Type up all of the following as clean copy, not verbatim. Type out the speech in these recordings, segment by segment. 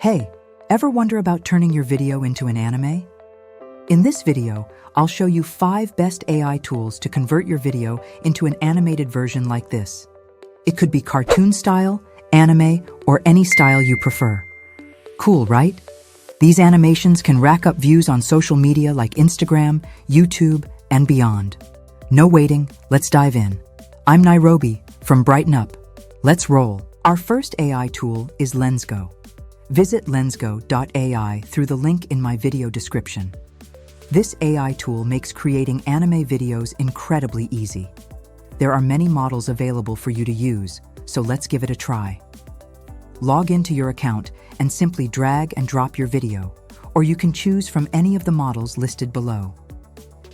Hey, ever wonder about turning your video into an anime? In this video, I'll show you 5 best AI tools to convert your video into an animated version like this. It could be cartoon style, anime, or any style you prefer. Cool, right? These animations can rack up views on social media like Instagram, YouTube, and beyond. No waiting, let's dive in. I'm Nairobi from Brighten Up. Let's roll. Our first AI tool is LensGo. Visit LensGo AI through the link in my video description. This AI tool makes creating anime videos incredibly easy. There are many models available for you to use, so let's give it a try. Log into your account and simply drag and drop your video, or you can choose from any of the models listed below.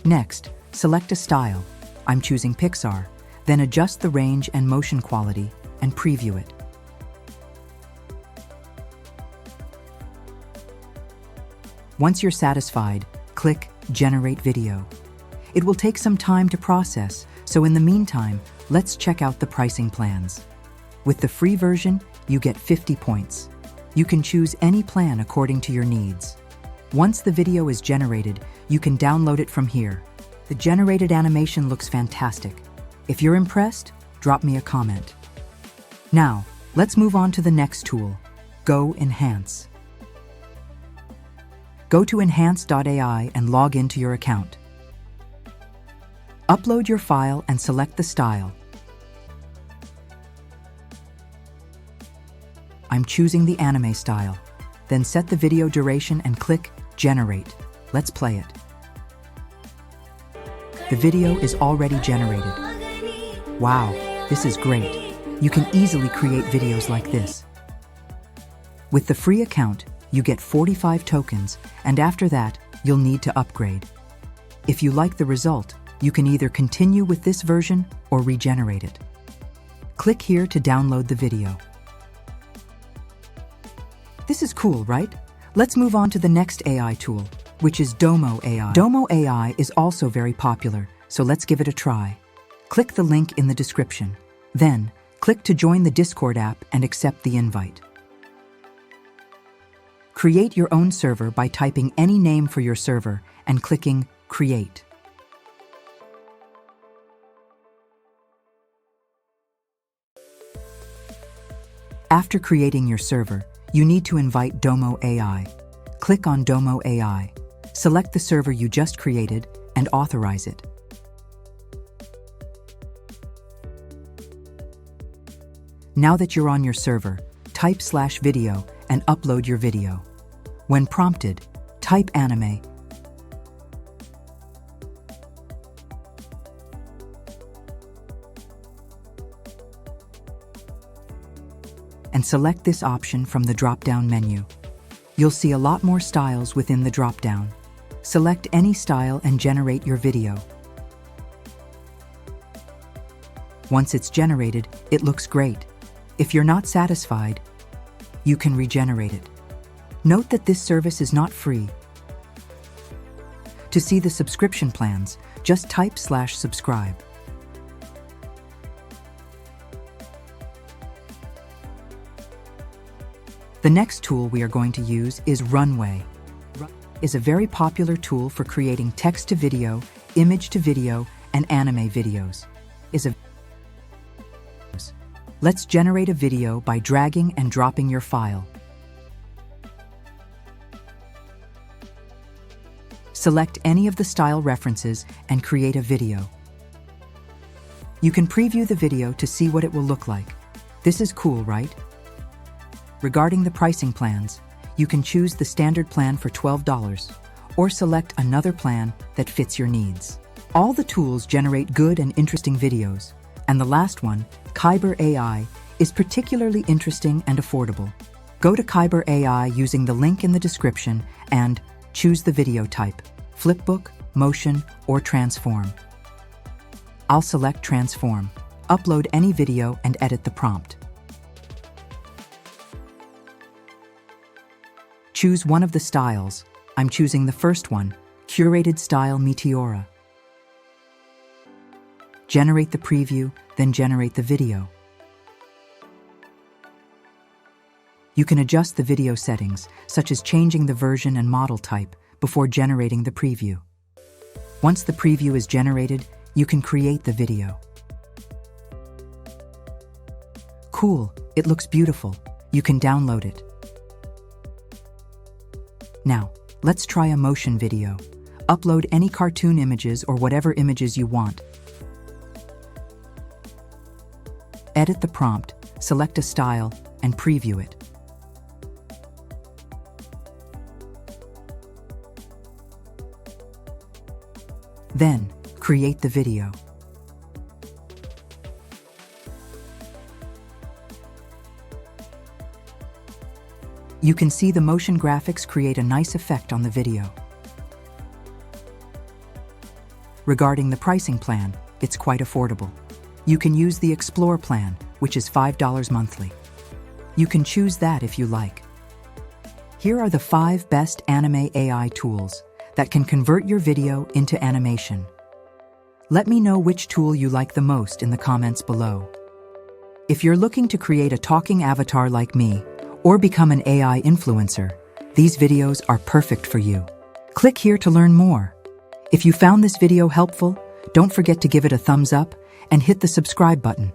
Next, select a style. I'm choosing Pixar, then adjust the range and motion quality and preview it. Once you're satisfied, click Generate Video. It will take some time to process, so in the meantime, let's check out the pricing plans. With the free version, you get 50 points. You can choose any plan according to your needs. Once the video is generated, you can download it from here. The generated animation looks fantastic. If you're impressed, drop me a comment. Now, let's move on to the next tool, GoEnhance. Go to enhance.ai and log into your account. Upload your file and select the style. I'm choosing the anime style. Then set the video duration and click Generate. Let's play it. The video is already generated. Wow, this is great. You can easily create videos like this. With the free account, you get 45 tokens, and after that, you'll need to upgrade. If you like the result, you can either continue with this version or regenerate it. Click here to download the video. This is cool, right? Let's move on to the next AI tool, which is Domo AI. Domo AI is also very popular, so let's give it a try. Click the link in the description. Then, click to join the Discord app and accept the invite. Create your own server by typing any name for your server and clicking Create. After creating your server, you need to invite Domo AI. Click on Domo AI. Select the server you just created and authorize it. Now that you're on your server, type /video and upload your video. When prompted, type anime and select this option from the drop-down menu. You'll see a lot more styles within the drop-down. Select any style and generate your video. Once it's generated, it looks great. If you're not satisfied, you can regenerate it. Note that this service is not free. To see the subscription plans, just type /subscribe. The next tool we are going to use is Runway. Is a very popular tool for creating text-to-video, image-to-video, and anime videos. Let's generate a video by dragging and dropping your file. Select any of the style references and create a video. You can preview the video to see what it will look like. This is cool, right? Regarding the pricing plans, you can choose the standard plan for $12 or select another plan that fits your needs. All the tools generate good and interesting videos, and the last one, Kaiber AI, is particularly interesting and affordable. Go to Kaiber AI using the link in the description and choose the video type, flipbook, motion, or transform. I'll select transform, upload any video and edit the prompt. Choose one of the styles. I'm choosing the first one, Curated Style Meteora. Generate the preview, then generate the video. You can adjust the video settings, such as changing the version and model type, before generating the preview. Once the preview is generated, you can create the video. Cool, it looks beautiful. You can download it. Now, let's try a motion video. Upload any cartoon images or whatever images you want. Edit the prompt, select a style, and preview it. Then, create the video. You can see the motion graphics create a nice effect on the video. Regarding the pricing plan, it's quite affordable. You can use the Explore plan, which is $5 monthly. You can choose that if you like. Here are the 5 best anime AI tools that can convert your video into animation. Let me know which tool you like the most in the comments below. If you're looking to create a talking avatar like me, or become an AI influencer, these videos are perfect for you. Click here to learn more. If you found this video helpful, don't forget to give it a thumbs up and hit the subscribe button.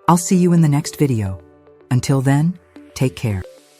I'll see you in the next video. Until then, take care.